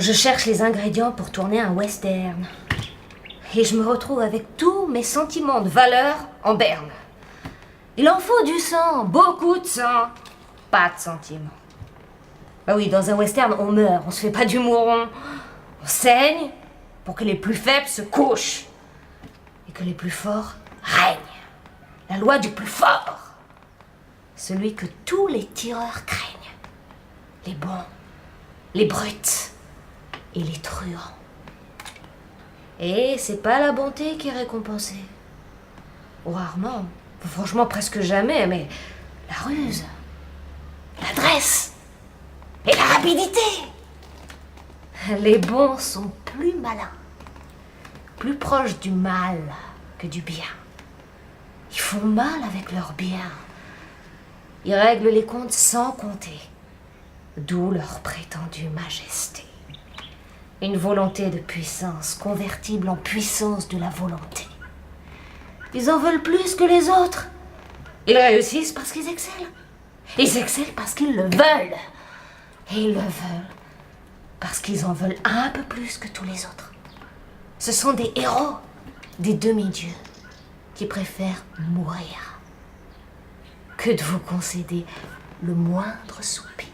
Je cherche les ingrédients pour tourner un western. Et je me retrouve avec tous mes sentiments de valeur en berne. Il en faut du sang, beaucoup de sang. Pas de sentiments. Bah oui, dans un western, on meurt, on se fait pas du mouron. On saigne pour que les plus faibles se couchent. Et que les plus forts règnent. La loi du plus fort. Celui que tous les tireurs craignent. Les bons, les brutes et les truands. Et c'est pas la bonté qui est récompensée. Ou rarement. Franchement, presque jamais, mais la ruse, l'adresse et la rapidité. Les bons sont plus malins, plus proches du mal que du bien. Ils font mal avec leur bien. Ils règlent les comptes sans compter, d'où leur prétendue majesté. Une volonté de puissance convertible en puissance de la volonté. Ils en veulent plus que les autres. Ils réussissent parce qu'ils excellent. Ils excellent parce qu'ils le veulent. Et ils le veulent parce qu'ils en veulent un peu plus que tous les autres. Ce sont des héros, des demi-dieux, qui préfèrent mourir que de vous concéder le moindre soupir.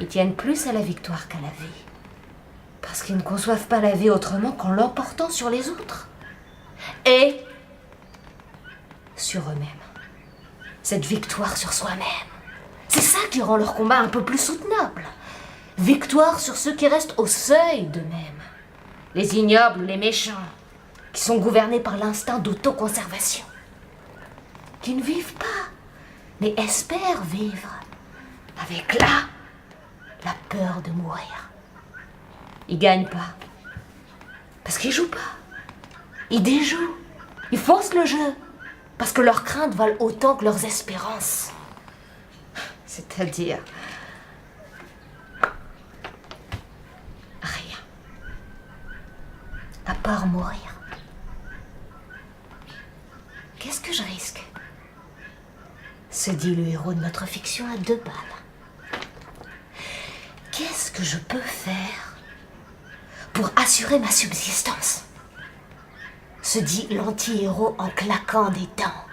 Ils tiennent plus à la victoire qu'à la vie, parce qu'ils ne conçoivent pas la vie autrement qu'en l'emportant sur les autres. Et sur eux-mêmes. Cette victoire sur soi-même. C'est ça qui rend leur combat un peu plus soutenable. Victoire sur ceux qui restent au seuil d'eux-mêmes. Les ignobles, les méchants, qui sont gouvernés par l'instinct d'autoconservation. Qui ne vivent pas, mais espèrent vivre. Avec la peur de mourir. Ils gagnent pas. Parce qu'ils jouent pas. Ils déjouent. Ils forcent le jeu. Parce que leurs craintes valent autant que leurs espérances. C'est-à-dire... rien. À part mourir. Qu'est-ce que je risque? Se dit le héros de notre fiction à 2 balles. Qu'est-ce que je peux faire pour assurer ma subsistance? Se dit l'anti-héros en claquant des dents.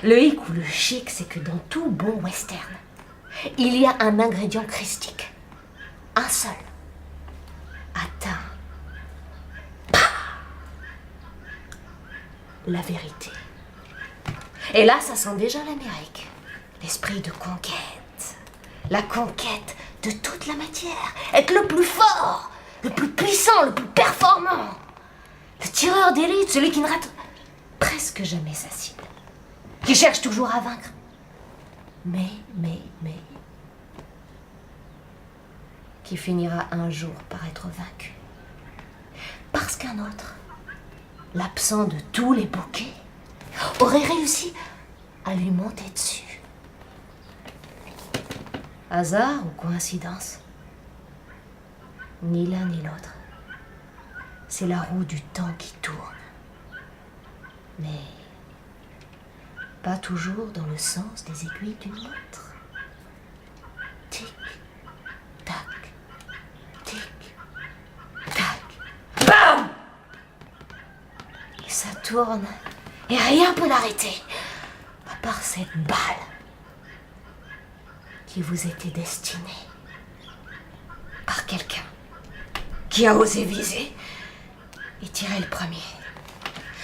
Le hic ou le chic, c'est que dans tout bon western, il y a un ingrédient christique. Un seul. Atteint. La vérité. Et là, ça sent déjà l'Amérique. L'esprit de conquête. La conquête de toute la matière. Être le plus fort, le plus puissant, le plus performant. Le tireur d'élite, celui qui ne rate presque jamais sa cible. Qui cherche toujours à vaincre. Mais. Qui finira un jour par être vaincu. Parce qu'un autre, l'absent de tous les bouquets, aurait réussi à lui monter dessus. Hasard ou coïncidence? Ni l'un ni l'autre. C'est la roue du temps qui tourne. Mais pas toujours dans le sens des aiguilles d'une montre. Tic, tac, tic, tac. Bam! Et ça tourne. Et rien peut l'arrêter. À part cette balle qui vous était destinée par quelqu'un qui a osé viser et tirer le premier.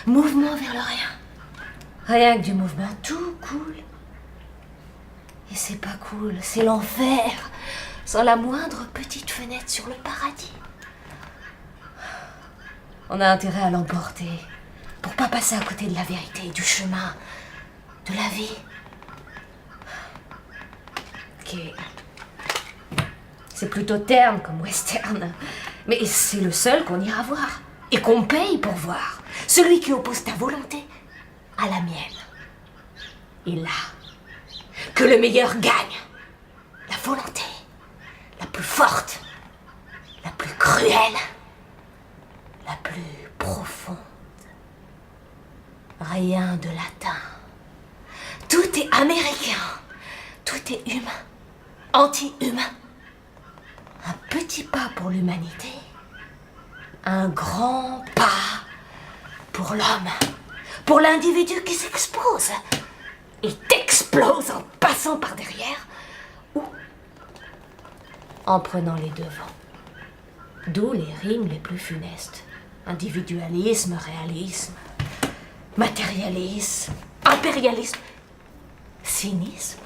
Mouvement vers le rien. Rien que du mouvement, tout cool. Et c'est pas cool, c'est l'enfer, sans la moindre petite fenêtre sur le paradis. On a intérêt à l'emporter, pour pas passer à côté de la vérité, du chemin, de la vie. Ok. C'est plutôt terne comme western, mais c'est le seul qu'on ira voir, et qu'on paye pour voir. Celui qui oppose ta volonté à la mienne. Et là, que le meilleur gagne. La volonté, la plus forte, la plus cruelle, la plus profonde. Rien de latin. Tout est américain. Tout est humain, anti-humain. Un petit pas pour l'humanité, un grand pas pour l'homme, pour l'individu qui s'expose et t'explose en passant par derrière ou en prenant les devants. D'où les rimes les plus funestes. Individualisme, réalisme, matérialisme, impérialisme, cynisme.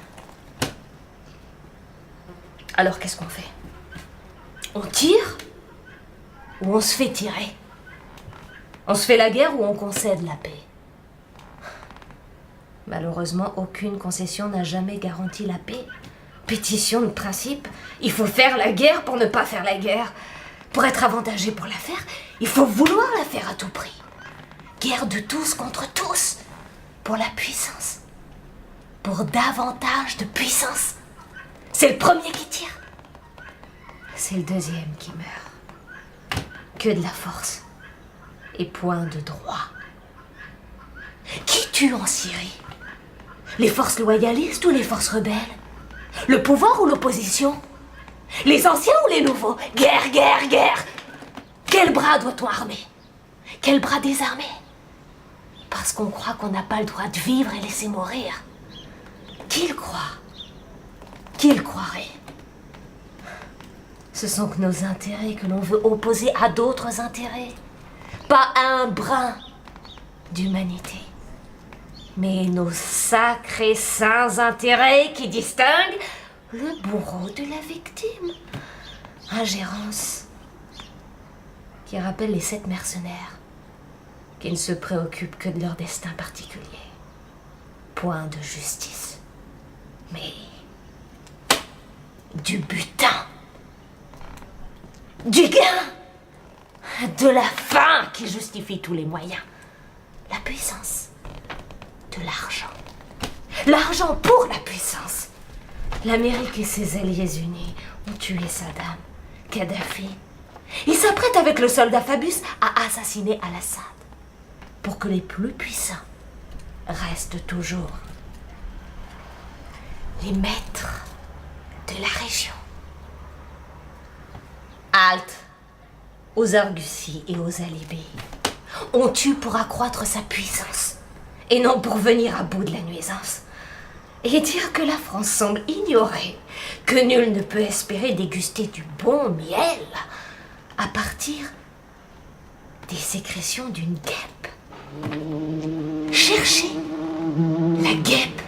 Alors qu'est-ce qu'on fait? On tire ou on se fait tirer? On se fait la guerre ou on concède la paix? Malheureusement, aucune concession n'a jamais garanti la paix. Pétition de principe, il faut faire la guerre pour ne pas faire la guerre. Pour être avantagé pour la faire, il faut vouloir la faire à tout prix. Guerre de tous contre tous, pour la puissance. Pour davantage de puissance. C'est le premier qui tire. C'est le deuxième qui meurt. Que de la force. Et point de droit. Qui tue en Syrie? Les forces loyalistes ou les forces rebelles? Le pouvoir ou l'opposition? Les anciens ou les nouveaux? Guerre, guerre, guerre! Quel bras doit-on armer? Quel bras désarmer? Parce qu'on croit qu'on n'a pas le droit de vivre et laisser mourir. Qui le croit? Qui le croirait? Ce sont que nos intérêts que l'on veut opposer à d'autres intérêts. Pas un brin d'humanité. Mais nos sacrés saints intérêts qui distinguent le bourreau de la victime. Ingérence qui rappelle les 7 mercenaires qui ne se préoccupent que de leur destin particulier. Point de justice. Mais du butin. Du gain. De la fin qui justifie tous les moyens. La puissance. De l'argent. L'argent pour la puissance. L'Amérique et ses alliés unis ont tué Saddam, Kadhafi. Ils s'apprêtent avec le soldat Fabius à assassiner Al-Assad pour que les plus puissants restent toujours les maîtres de la région. Halte aux arguties et aux alibis. On tue pour accroître sa puissance et non pour venir à bout de la nuisance. Et dire que la France semble ignorer que nul ne peut espérer déguster du bon miel à partir des sécrétions d'une guêpe. Cherchez la guêpe.